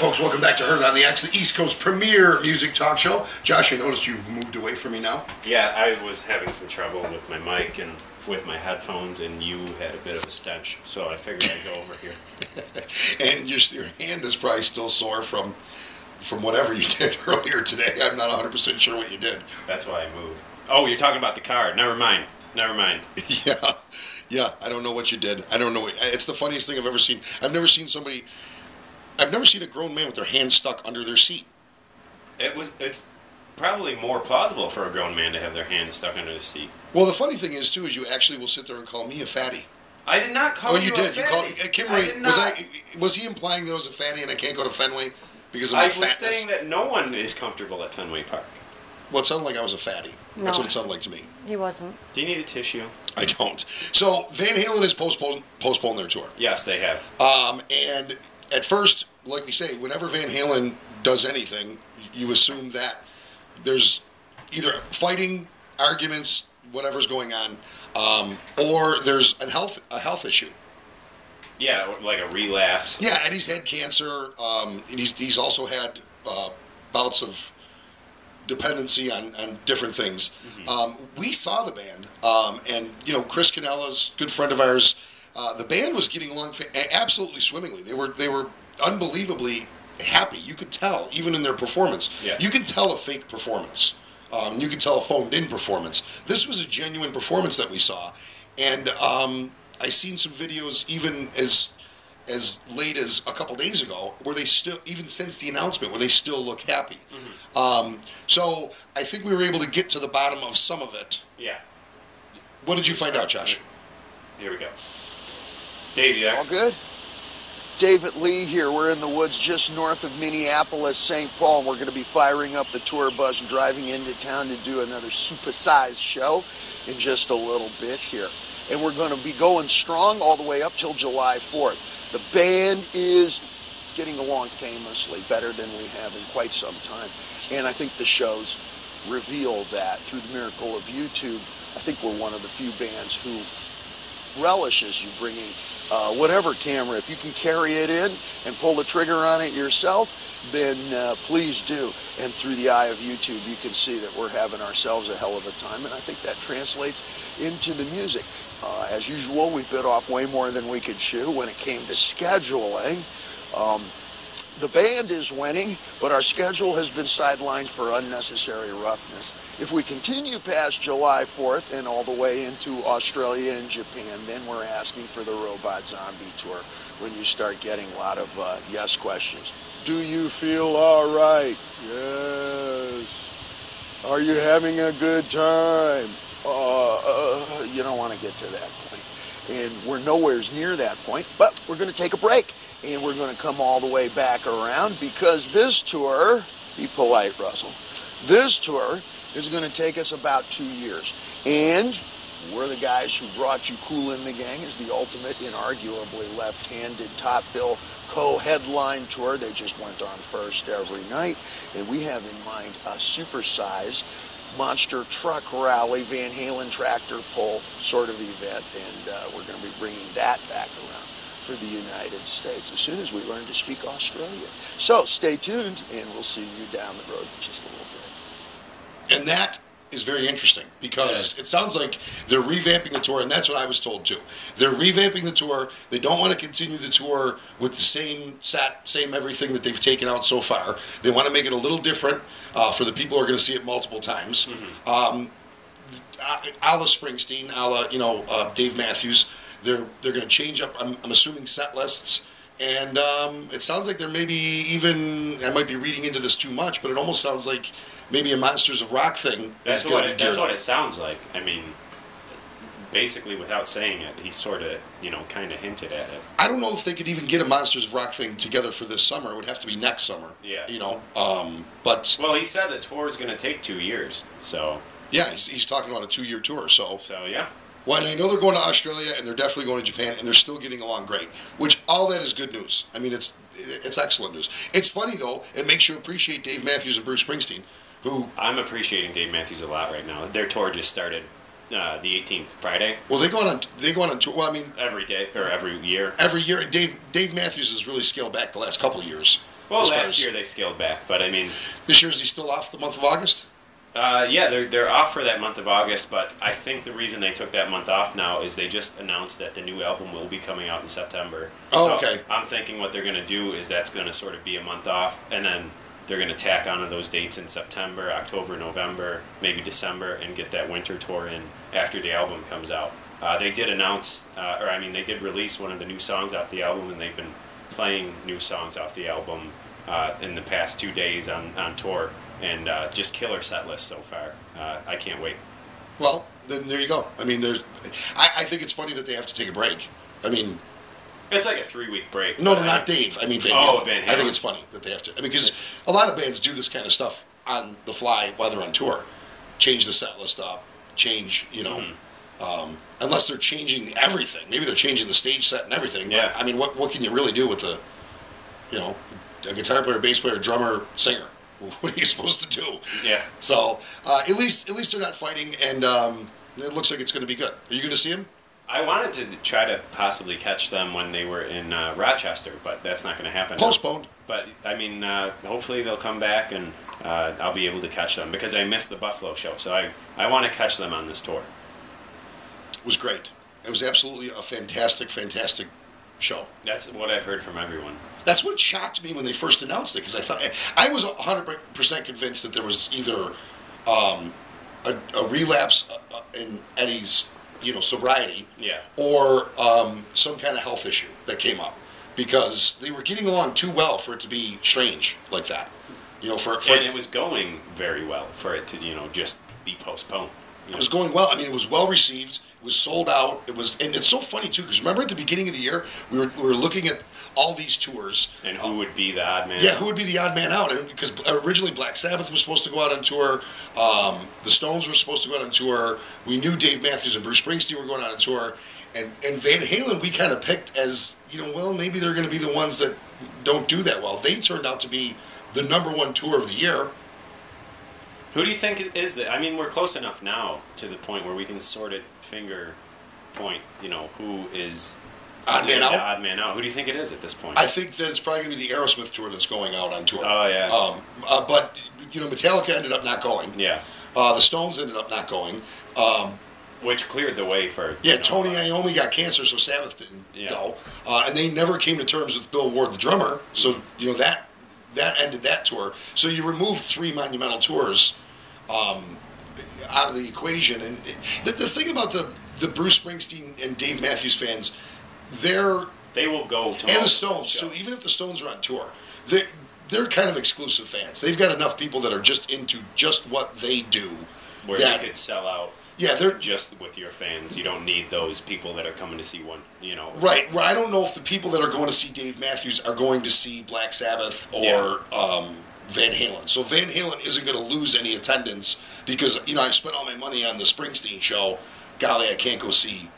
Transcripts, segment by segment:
folks, welcome back to Heard It on the X, the East Coast premier music talk show. Josh, I noticed you've moved away from me now. Yeah, I was having some trouble with my mic and with my headphones, and you had a bit of a stench, so I figured I'd go over here. And your hand is probably still sore from whatever you did earlier today. I'm not 100% sure what you did. That's why I moved. Oh, you're talking about the car. Never mind. Yeah, I don't know what you did. I don't know. It's the funniest thing I've ever seen. I've never seen a grown man with their hand stuck under their seat. It's probably more plausible for a grown man to have their hand stuck under the seat. Well, the funny thing is, too, is you actually will sit there and call me a fatty. I did not call you a fatty. You called Kimmery. Was he implying that I was a fatty and I can't go to Fenway because of my fatness? I was saying that no one is comfortable at Fenway Park. Well, it sounded like I was a fatty. No, that's what it sounded like to me. He wasn't. Do you need a tissue? I don't. So Van Halen has postponed their tour. Yes, they have. And at first, like we say, whenever Van Halen does anything, you assume that there's either fighting, arguments, whatever's going on, or there's a health issue. Yeah, like a relapse. Yeah, and he's had cancer. And he's also had bouts of dependency on different things. Mm-hmm. We saw the band, and Chris Canella's a good friend of ours. The band was getting along absolutely swimmingly. They were unbelievably happy. You could tell, even in their performance. Yeah. You could tell a fake performance. You could tell a phoned-in performance. This was a genuine performance that we saw, and I seen some videos even as late as a couple days ago, where they still, even since the announcement, where they still look happy. Mm-hmm. So I think we were able to get to the bottom of some of it. Yeah. What did you find out, Josh? Here we go. Dave, yeah? All good? David Lee here. We're in the woods just north of Minneapolis, St. Paul, and we're going to be firing up the tour bus and driving into town to do another super-sized show in just a little bit here. And we're going to be going strong all the way up till July 4th. The band is getting along famously, better than we have in quite some time. And I think the shows reveal that through the miracle of YouTube. I think we're one of the few bands who relishes you bringing whatever camera. If you can carry it in and pull the trigger on it yourself, then please do. And through the eye of YouTube, you can see that we're having ourselves a hell of a time, and I think that translates into the music. As usual, we bit off way more than we could chew when it came to scheduling. The band is winning, but our schedule has been sidelined for unnecessary roughness. If we continue past July 4th and all the way into Australia and Japan, then we're asking for the Robot Zombie Tour when you start getting a lot of yes questions. Do you feel all right? Yes. Are you having a good time? You don't want to get to that point. And we're nowhere near that point, but we're going to take a break. And we're going to come all the way back around because this tour, be polite, Russell, this tour is going to take us about 2 years. And we're the guys who brought you Kool in the Gang as the ultimate, inarguably left-handed top bill co-headline tour. They just went on first every night. And we have in mind a supersized monster truck rally, Van Halen tractor pull sort of event. And we're going to be bringing that back around for the United States as soon as we learn to speak Australian. So stay tuned, and we'll see you down the road in just a little bit. And that is very interesting because it sounds like they're revamping the tour, and that's what I was told too. They're revamping the tour. They don't want to continue the tour with the same set, same everything that they've taken out so far. They want to make it a little different for the people who are going to see it multiple times. Mm-hmm. A la Springsteen, a la Dave Matthews. They're going to change up, I'm assuming, set lists. And it sounds like there may be even, I might be reading into this too much, but it almost sounds like maybe a Monsters of Rock thing. That's what it sounds like. I mean, basically without saying it, he sort of, kind of hinted at it. I don't know if they could even get a Monsters of Rock thing together for this summer. It would have to be next summer. Yeah. But... Well, he said the tour is going to take 2 years, so... Yeah, he's talking about a 2-year tour, so... So, yeah. Well, and I know they're going to Australia, and they're definitely going to Japan, and they're still getting along great. Which, all that is good news. I mean, it's excellent news. It's funny, though. It makes you appreciate Dave Matthews and Bruce Springsteen, who... I'm appreciating Dave Matthews a lot right now. Their tour just started the 18th, Friday. Well, they go on tour. Well, I mean... Every day, or every year. Every year, and Dave Matthews has really scaled back the last couple of years. Well, last year they scaled back, but I mean, this year is he still off the month of August? Yeah, they're off for that month of August, but I think the reason they took that month off now is they just announced that the new album will be coming out in September. Oh, so okay. I'm thinking what they're going to do is that's going to sort of be a month off, and then they're going to tack on to those dates in September, October, November, maybe December, and get that winter tour in after the album comes out. They did announce, they did release one of the new songs off the album, and they've been playing new songs off the album in the past 2 days on tour. And just killer set list so far. I can't wait. Well, then there you go. I mean, I think it's funny that they have to take a break. I mean, it's like a 3-week break. No, not Dave. I mean, Van Halen. Van Halen. I think it's funny that they have to. I mean, because a lot of bands do this kind of stuff on the fly while they're on tour. Change the set list up. Change, unless they're changing everything. Maybe they're changing the stage set and everything. Yeah. But, I mean, what can you really do with a guitar player, bass player, drummer, singer? What are you supposed to do? Yeah. So at least they're not fighting, and it looks like it's going to be good. Are you going to see them? I wanted to try to possibly catch them when they were in Rochester, but that's not going to happen. Postponed. But I mean, hopefully they'll come back, and I'll be able to catch them because I missed the Buffalo show, so I want to catch them on this tour. It was great. It was absolutely a fantastic show. That's what I've heard from everyone. That's what shocked me when they first announced it, because I was 100% convinced that there was either a relapse in Eddie's sobriety, or some kind of health issue that came up, because they were getting along too well for it to be strange like that. And it was going very well for it to just be postponed. It was going well. I mean, it was well received. It was sold out. And it's so funny too, because remember at the beginning of the year we were looking at all these tours. And who would be the odd man? Yeah, who would be the odd man out? And because originally Black Sabbath was supposed to go out on tour, the Stones were supposed to go out on tour. We knew Dave Matthews and Bruce Springsteen were going out on tour, and Van Halen we kind of picked as maybe they're going to be the ones that don't do that well. They turned out to be the #1 tour of the year. Who do you think it is that? I mean, we're close enough now to the point where we can sort of finger point, who is odd man out. The odd man out. Who do you think it is at this point? I think that it's probably going to be the Aerosmith tour that's going out on tour. Oh yeah. But Metallica ended up not going. Yeah. The Stones ended up not going. Which cleared the way for... Tony Iommi got cancer, so Sabbath didn't go. And they never came to terms with Bill Ward, the drummer. So, that ended that tour. So you remove 3 monumental tours out of the equation. And the thing about the Bruce Springsteen and Dave Matthews fans, they will go to... And the Stones, too. Even if the Stones are on tour, they're kind of exclusive fans. They've got enough people that are just into just what they do. Where you could sell out. Yeah, they're just with your fans. You don't need those people that are coming to see one. Right. Well, I don't know if the people that are going to see Dave Matthews are going to see Black Sabbath or Van Halen. So Van Halen isn't going to lose any attendance because I spent all my money on the Springsteen show. Golly, I can't go see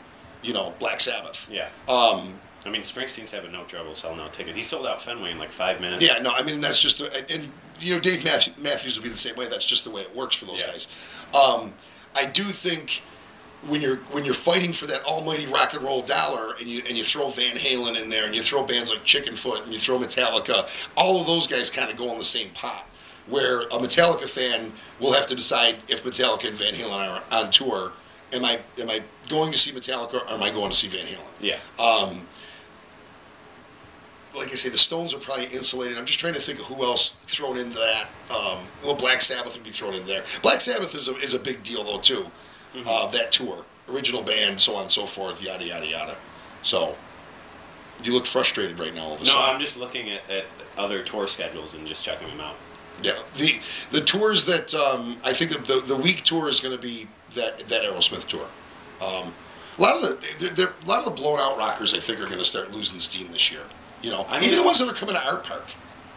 Black Sabbath. Yeah. I mean, Springsteen's having no trouble selling out tickets. He sold out Fenway in like 5 minutes. Yeah. No, I mean that's just Dave Matthews will be the same way. That's just the way it works for those guys. I do think when you're fighting for that almighty rock and roll dollar, and you throw Van Halen in there, and you throw bands like Chickenfoot, and you throw Metallica, all of those guys kind of go in the same pot. Where a Metallica fan will have to decide if Metallica and Van Halen are on tour. Am I going to see Metallica, or am I going to see Van Halen? Yeah. Like I say, the Stones are probably insulated. I'm just trying to think of who else thrown into that. Black Sabbath would be thrown in there. Black Sabbath is a big deal, though, too. Mm-hmm. That tour. Original band, so on and so forth, yada, yada, yada. So, you look frustrated right now all of a sudden. No, I'm just looking at other tour schedules and just checking them out. Yeah. The tours that, I think the week tour is going to be that Aerosmith tour. A lot of the blown out rockers, I think, are going to start losing steam this year. Even the ones that are coming to Art Park.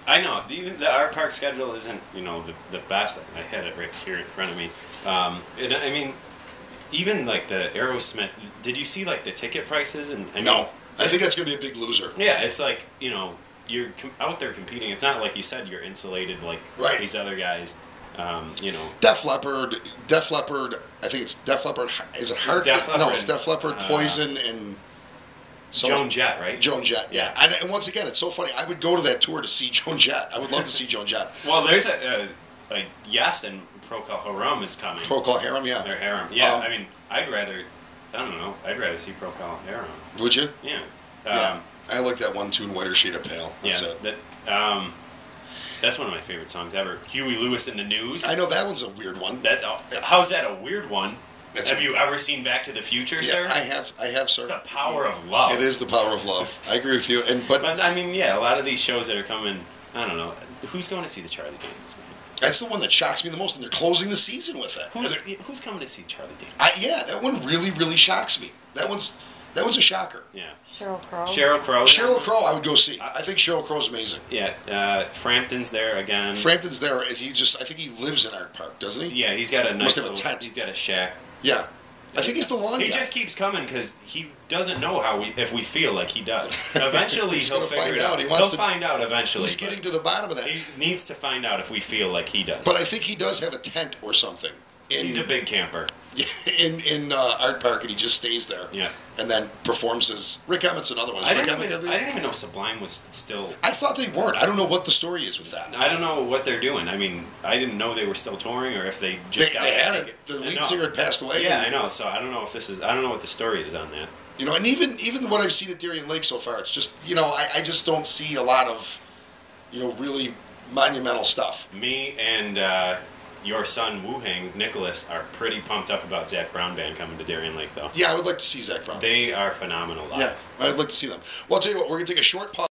I know. Even the Art Park schedule isn't, the best. I had it right here in front of me. I mean, even like the Aerosmith. Did you see like the ticket prices? No, I think that's going to be a big loser. Yeah, it's like you're out there competing. It's not like you said you're insulated like these other guys. Def Leppard. I think it's Def Leppard. Is it Heart? Def Leppard. No, it's Def Leppard, Poison, and Joan Jett, right? Joan Jett, yeah. And once again, it's so funny. I would go to that tour to see Joan Jett. I would love to see Joan Jett. Well, there's a Yes, and Procol Harum is coming. Procol Harum, yeah. Or Harum, yeah. I mean, I'd rather see Procol Harum. Would you? Yeah. Yeah. I like that one tune, Whiter Shade of Pale. That's it. That's one of my favorite songs ever. Huey Lewis in the News. I know that one's a weird one. How's that a weird one? Have you ever seen Back to the Future, sir? I have, sir. It's the power of love. It is the power of love. I agree with you. But I mean, yeah, a lot of these shows that are coming, I don't know. Who's going to see the Charlie Daniels, man? That's the one that shocks me the most, and they're closing the season with it. Who's coming to see Charlie Daniels? Yeah, that one really, really shocks me. That one's a shocker. Yeah. Sheryl Crow. Sheryl Crow, I would go see. I think Sheryl Crow's amazing. Yeah. Frampton's there again. Frampton's there. I think he lives in Art Park, doesn't he? Yeah, he's got a nice Must have a tent. He's got a shack. Yeah. I think he's the one. He just keeps coming because he doesn't know if we feel like he does. Eventually, he'll figure it out. He'll find out eventually. He's getting to the bottom of that. He needs to find out if we feel like he does. But I think he does have a tent or something. He's a big camper. In Art Park, and he just stays there. Yeah. And then performs his... Rick Emmett's another one. I didn't even know Sublime was still... I thought they weren't. I don't know what the story is with that. I don't know what they're doing. I mean, I didn't know they were still touring, or if they just got... They had it. Their lead singer had passed away. Yeah, I know. So I don't know I don't know what the story is on that. You know, and even what I've seen at Darien Lake so far, it's just, I just don't see a lot of, really monumental stuff. Me and... your son, Wu-Hang, Nicholas, are pretty pumped up about Zac Brown Band coming to Darien Lake, though. Yeah, I would like to see Zac Brown. They are phenomenal live. Yeah, I'd like to see them. Well, I'll tell you what, we're going to take a short pause.